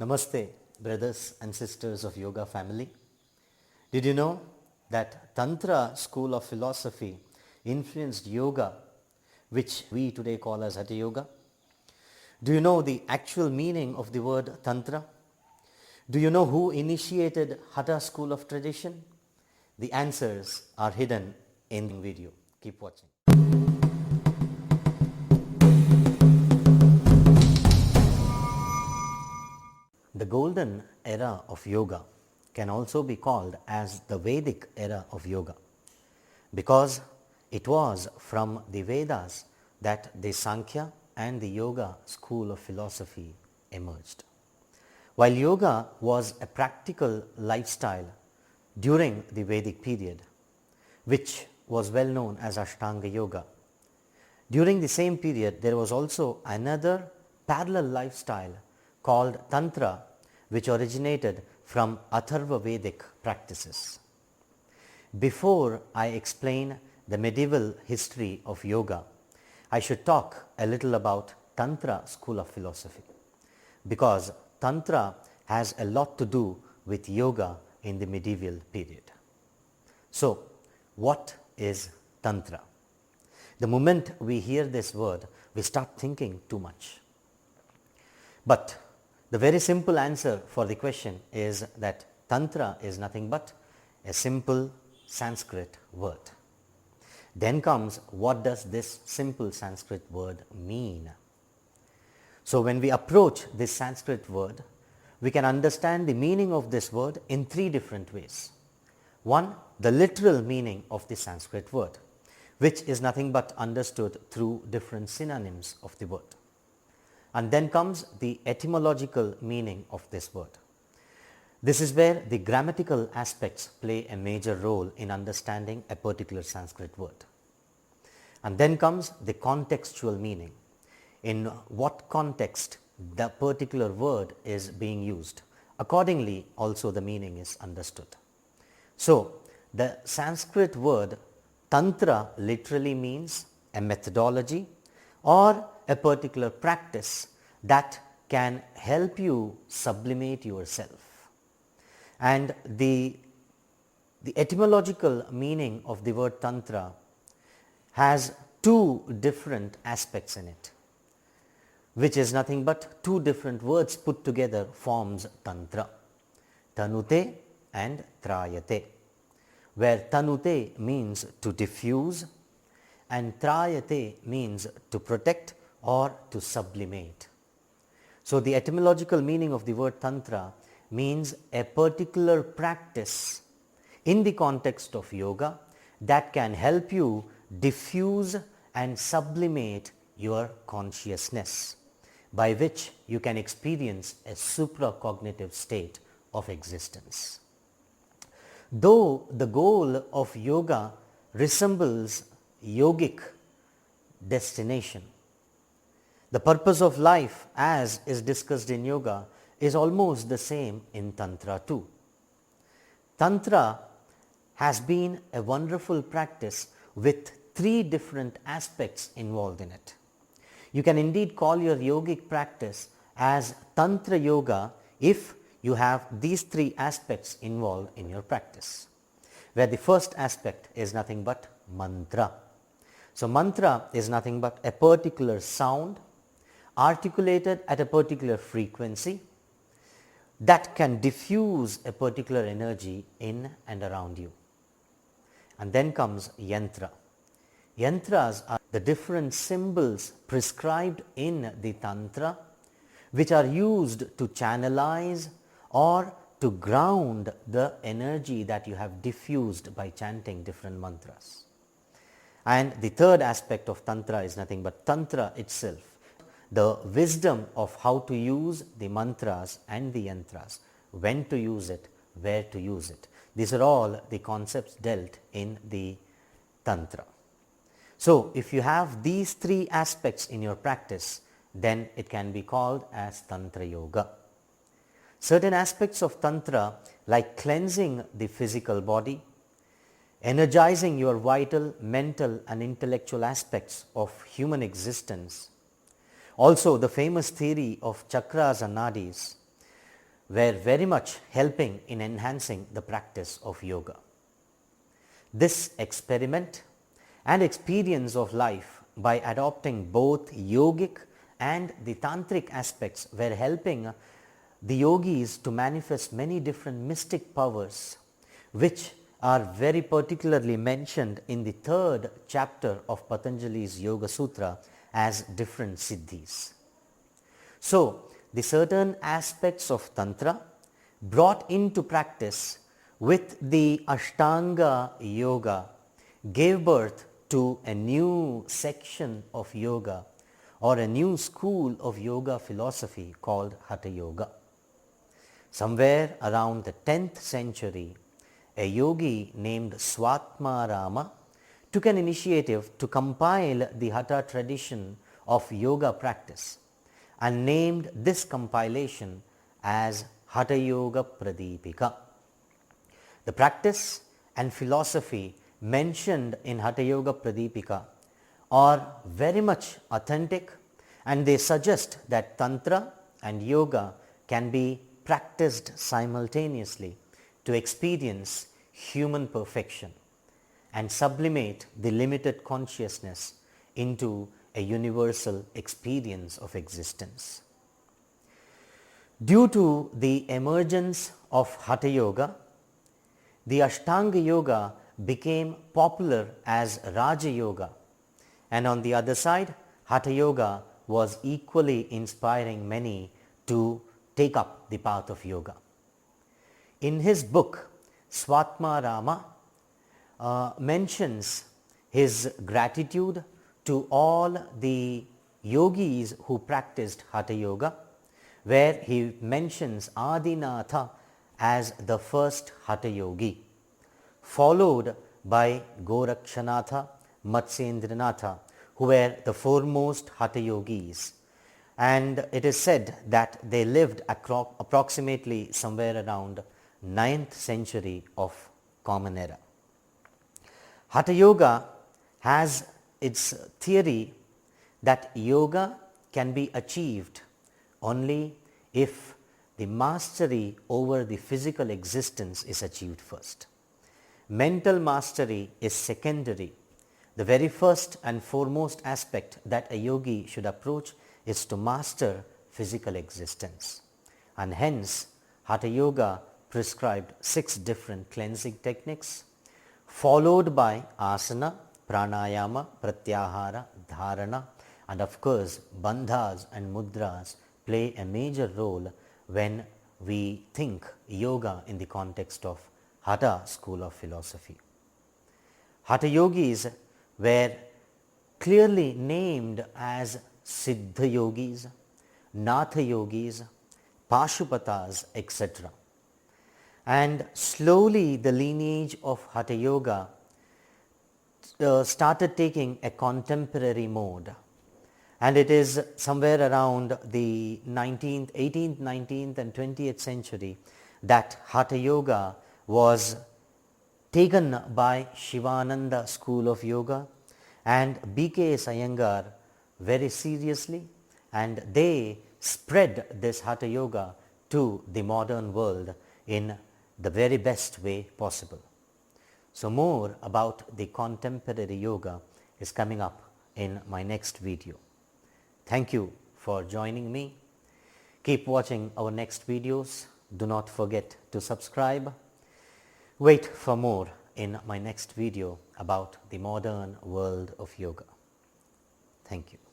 Namaste, brothers and sisters of yoga family. Did you know that Tantra school of philosophy influenced yoga, which we today call as Hatha Yoga? Do you know the actual meaning of the word Tantra? Do you know who initiated Hatha school of tradition? The answers are hidden in the video. Keep watching. The golden era of yoga can also be called as the Vedic era of yoga because it was from the Vedas that the Sankhya and the Yoga school of philosophy emerged. While yoga was a practical lifestyle during the Vedic period, which was well known as Ashtanga Yoga, during the same period there was also another parallel lifestyle called Tantra, which originated from Atharva Vedic practices. Before I explain the medieval history of yoga, I should talk a little about Tantra school of philosophy, because Tantra has a lot to do with yoga in the medieval period. So, what is Tantra? The moment we hear this word, we start thinking too much. But the very simple answer for the question is that Tantra is nothing but a simple Sanskrit word. Then comes, what does this simple Sanskrit word mean? So when we approach this Sanskrit word, we can understand the meaning of this word in three different ways. One, the literal meaning of the Sanskrit word, which is nothing but understood through different synonyms of the word. And then comes the etymological meaning of this word. This is where the grammatical aspects play a major role in understanding a particular Sanskrit word. And then comes the contextual meaning. In what context the particular word is being used. Accordingly, also the meaning is understood. So, the Sanskrit word Tantra literally means a methodology or a particular practice that can help you sublimate yourself. And the etymological meaning of the word Tantra has two different aspects in it, which is nothing but two different words put together forms Tantra, Tanute and Trayate, where Tanute means to diffuse and Trayate means to protect or to sublimate. So, the etymological meaning of the word Tantra means a particular practice in the context of yoga that can help you diffuse and sublimate your consciousness, by which you can experience a supracognitive state of existence. Though the goal of yoga resembles yogic destination, the purpose of life as is discussed in yoga is almost the same in Tantra too. Tantra has been a wonderful practice with three different aspects involved in it. You can indeed call your yogic practice as Tantra Yoga if you have these three aspects involved in your practice, where the first aspect is nothing but mantra. So, mantra is nothing but a particular sound articulated at a particular frequency that can diffuse a particular energy in and around you. And then comes yantra. Yantras are the different symbols prescribed in the Tantra, which are used to channelize or to ground the energy that you have diffused by chanting different mantras. And the third aspect of Tantra is nothing but Tantra itself, the wisdom of how to use the mantras and the yantras, when to use it, where to use it. These are all the concepts dealt in the Tantra. So, if you have these three aspects in your practice, then it can be called as Tantra Yoga. Certain aspects of Tantra, like cleansing the physical body, energizing your vital, mental and intellectual aspects of human existence, also the famous theory of chakras and nadis, were very much helping in enhancing the practice of yoga. This experiment and experience of life by adopting both yogic and the tantric aspects were helping the yogis to manifest many different mystic powers, which are very particularly mentioned in the third chapter of Patanjali's Yoga Sutra as different siddhis. So, the certain aspects of Tantra brought into practice with the Ashtanga Yoga gave birth to a new section of yoga or a new school of yoga philosophy called Hatha Yoga. Somewhere around the 10th century, a yogi named Swatmarama took an initiative to compile the Hatha tradition of yoga practice and named this compilation as Hatha Yoga Pradipika. The practice and philosophy mentioned in Hatha Yoga Pradipika are very much authentic, and they suggest that Tantra and Yoga can be practiced simultaneously to experience human perfection and sublimate the limited consciousness into a universal experience of existence. Due to the emergence of Hatha Yoga, the Ashtanga Yoga became popular as Raja Yoga, and on the other side, Hatha Yoga was equally inspiring many to take up the path of yoga. In his book, Swatmarama mentions his gratitude to all the yogis who practiced Hatha Yoga, where he mentions Adinatha as the first Hatha Yogi, followed by Gorakshanatha, Matsyendranatha, who were the foremost Hatha Yogis. And it is said that they lived approximately somewhere around 9th century of Common Era. Hatha Yoga has its theory that yoga can be achieved only if the mastery over the physical existence is achieved first. Mental mastery is secondary. The very first and foremost aspect that a yogi should approach is to master physical existence, and hence Hatha Yoga prescribed 6 different cleansing techniques, followed by asana, pranayama, pratyahara, dharana, and of course bandhas and mudras play a major role when we think yoga in the context of Hatha school of philosophy. Hatha yogis were clearly named as Siddha yogis, Natha yogis, Pashupatas, etc. And slowly the lineage of Hatha Yoga started taking a contemporary mode, and it is somewhere around the 18th, 19th and 20th century that Hatha Yoga was taken by Shivananda school of yoga and B.K.S. Iyengar very seriously, and they spread this Hatha Yoga to the modern world in the very best way possible. So more about the contemporary yoga is coming up in my next video. Thank you for joining me. Keep watching our next videos. Do not forget to subscribe. Wait for more in my next video about the modern world of yoga. Thank you.